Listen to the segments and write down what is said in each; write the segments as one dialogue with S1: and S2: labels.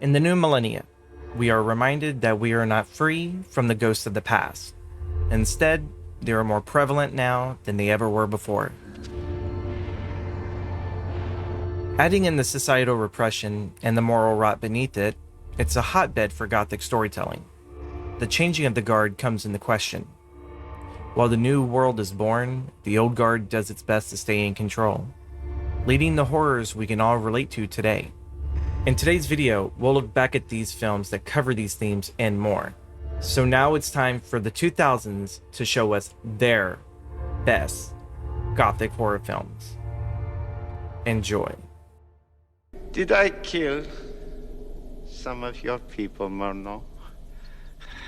S1: In the new millennia, we are reminded that we are not free from the ghosts of the past. Instead, they are more prevalent now than they ever were before. Adding in the societal repression and the moral rot beneath it, it's a hotbed for Gothic storytelling. The changing of the guard comes into question. While the new world is born, the old guard does its best to stay in control, leading the horrors we can all relate to today. In today's video, we'll look back at these films that cover these themes and more. So now it's time for the 2000s to show us their best Gothic horror films. Enjoy.
S2: Did I kill some of your people, Murnau?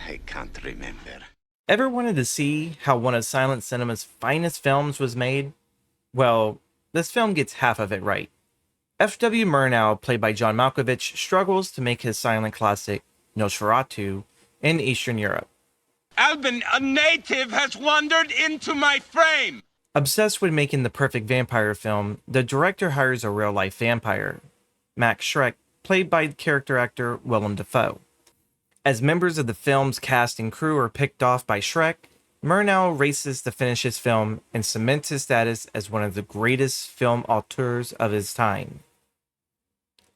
S2: I can't remember.
S1: Ever wanted to see how one of silent cinema's finest films was made? Well, this film gets half of it right. F.W. Murnau, played by John Malkovich, struggles to make his silent classic, Nosferatu, in Eastern Europe.
S3: Albin, a native has wandered into my frame!
S1: Obsessed with making the perfect vampire film, the director hires a real-life vampire, Max Schreck, played by character actor Willem Dafoe. As members of the film's cast and crew are picked off by Schreck, Murnau races to finish his film and cements his status as one of the greatest film auteurs of his time.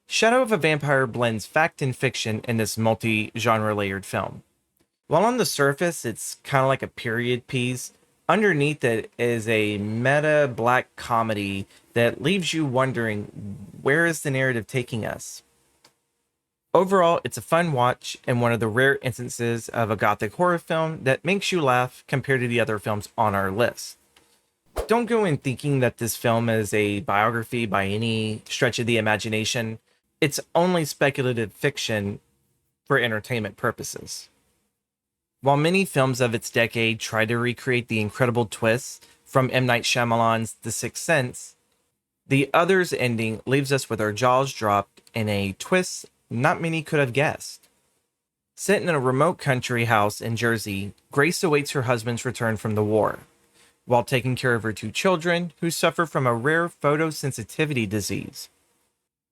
S1: Shadow of a Vampire blends fact and fiction in this multi-genre layered film. While on the surface it's kind of like a period piece, underneath it is a meta black comedy that leaves you wondering, where is the narrative taking us? Overall, it's a fun watch and one of the rare instances of a Gothic horror film that makes you laugh compared to the other films on our list. Don't go in thinking that this film is a biography by any stretch of the imagination. It's only speculative fiction for entertainment purposes. While many films of its decade try to recreate the incredible twists from M. Night Shyamalan's The Sixth Sense, the other's ending leaves us with our jaws dropped in a twist not many could have guessed. Set in a remote country house in Jersey, Grace awaits her husband's return from the war, while taking care of her two children who suffer from a rare photosensitivity disease.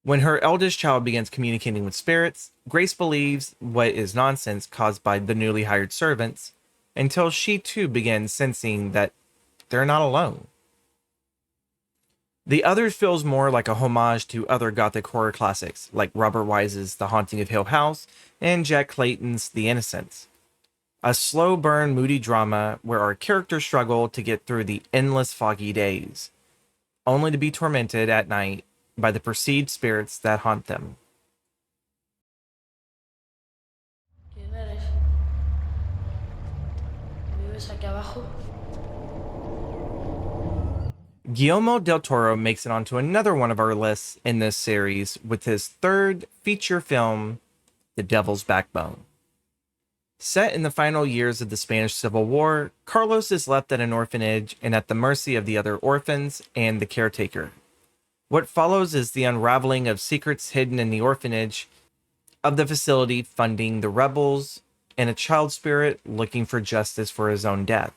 S1: When her eldest child begins communicating with spirits, Grace believes what is nonsense caused by the newly hired servants, until she too begins sensing that they're not alone. The Other feels more like a homage to other Gothic horror classics, like Robert Wise's The Haunting of Hill House and Jack Clayton's The Innocents. A slow burn, moody drama where our characters struggle to get through the endless foggy days, only to be tormented at night by the perceived spirits that haunt them.
S4: ¿Quién eres? ¿Vives aquí abajo?
S1: Guillermo del Toro makes it onto another one of our lists in this series with his third feature film, The Devil's Backbone. Set in the final years of the Spanish Civil War, Carlos is left at an orphanage and at the mercy of the other orphans and the caretaker. What follows is the unraveling of secrets hidden in the orphanage, of the facility funding the rebels, and a child spirit looking for justice for his own death.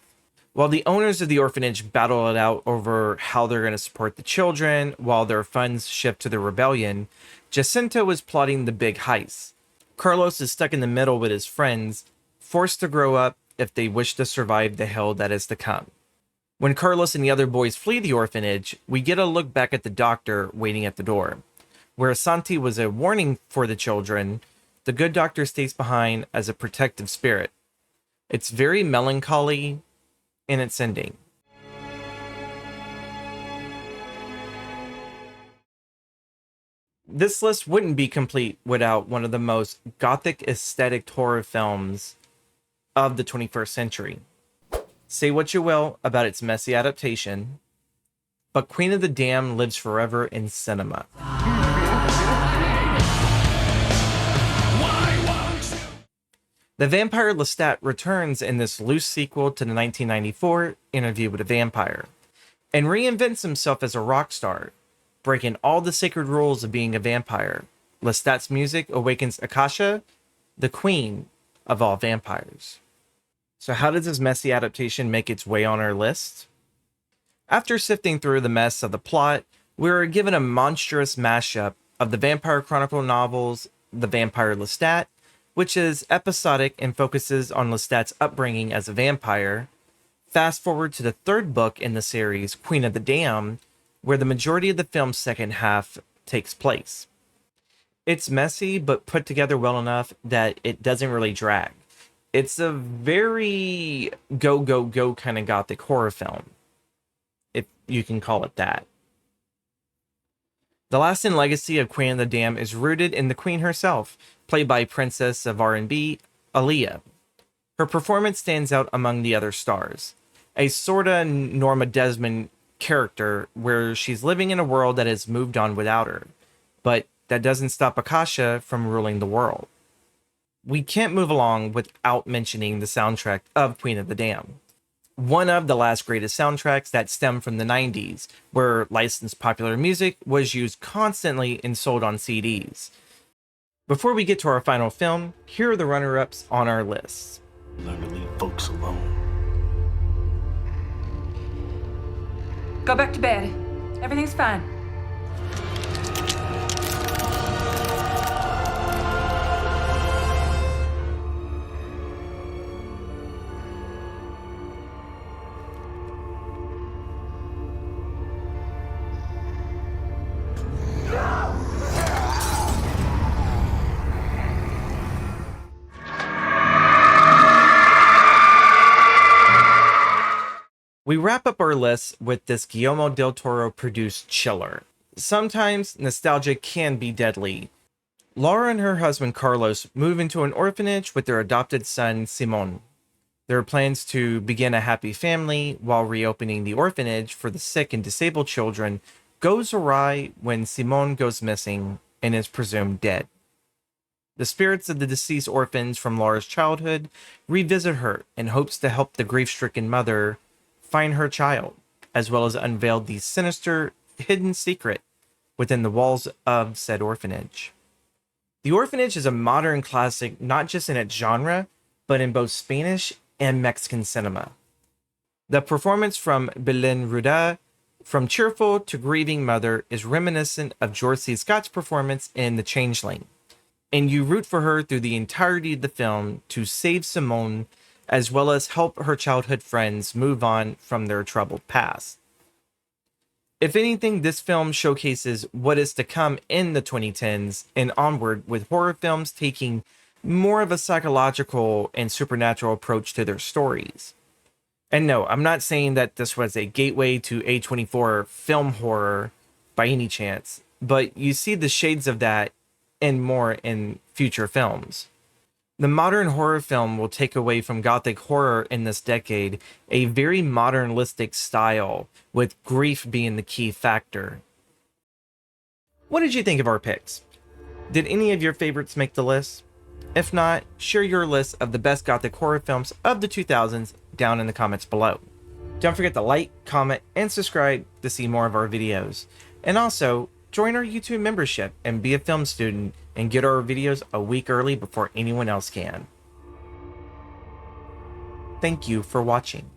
S1: While the owners of the orphanage battle it out over how they're going to support the children while their funds shift to the rebellion, Jacinto is plotting the big heist. Carlos is stuck in the middle with his friends, forced to grow up if they wish to survive the hell that is to come. When Carlos and the other boys flee the orphanage, we get a look back at the doctor waiting at the door. Where Santi was a warning for the children, the good doctor stays behind as a protective spirit. It's very melancholy in its ending. This list wouldn't be complete without one of the most Gothic aesthetic horror films of the 21st century. Say what you will about its messy adaptation, but Queen of the Damned lives forever in cinema. The vampire Lestat returns in this loose sequel to the 1994 Interview with a Vampire, and reinvents himself as a rock star, breaking all the sacred rules of being a vampire. Lestat's music awakens Akasha, the queen of all vampires. So how does this messy adaptation make its way on our list? After sifting through the mess of the plot, we are given a monstrous mashup of the Vampire Chronicle novels the vampire Lestat, which is episodic and focuses on Lestat's upbringing as a vampire. Fast forward to the third book in the series, Queen of the Damned, where the majority of the film's second half takes place. It's messy, but put together well enough that it doesn't really drag. It's a very go, go, go kind of gothic horror film, if you can call it that. The lasting legacy of Queen of the Damned is rooted in the Queen herself, played by Princess of R&B, Aaliyah. Her performance stands out among the other stars. A sorta Norma Desmond character where she's living in a world that has moved on without her, but that doesn't stop Akasha from ruling the world. We can't move along without mentioning the soundtrack of Queen of the Damned. One of the last greatest soundtracks that stem from the 90s, where licensed popular music was used constantly and sold on CDs. Before we get to our final film, here are the runner-ups on our lists.
S5: Learn to leave folks alone.
S6: Go back to bed. Everything's fine.
S1: We wrap up our list with this Guillermo del Toro produced chiller. Sometimes nostalgia can be deadly. Laura and her husband Carlos move into an orphanage with their adopted son Simon. There are plans to begin a happy family while reopening the orphanage for the sick and disabled children goes awry when Simon goes missing and is presumed dead. The spirits of the deceased orphans from Laura's childhood revisit her in hopes to help the grief-stricken mother find her child, as well as unveil the sinister, hidden secret within the walls of said orphanage. The Orphanage is a modern classic not just in its genre, but in both Spanish and Mexican cinema. The performance from Belén Rueda, from cheerful to grieving mother, is reminiscent of George C. Scott's performance in The Changeling, and you root for her through the entirety of the film to save Simone, as well as help her childhood friends move on from their troubled past. If anything, this film showcases what is to come in the 2010s and onward, with horror films taking more of a psychological and supernatural approach to their stories. And no, I'm not saying that this was a gateway to A24 film horror by any chance, but you see the shades of that and more in future films. The modern horror film will take away from Gothic horror in this decade a very modernistic style, with grief being the key factor. What did you think of our picks? Did any of your favorites make the list? If not, share your list of the best Gothic horror films of the 2000s down in the comments below. Don't forget to like, comment, and subscribe to see more of our videos. And also, join our YouTube membership and be a film student and get our videos a week early before anyone else can. Thank you for watching.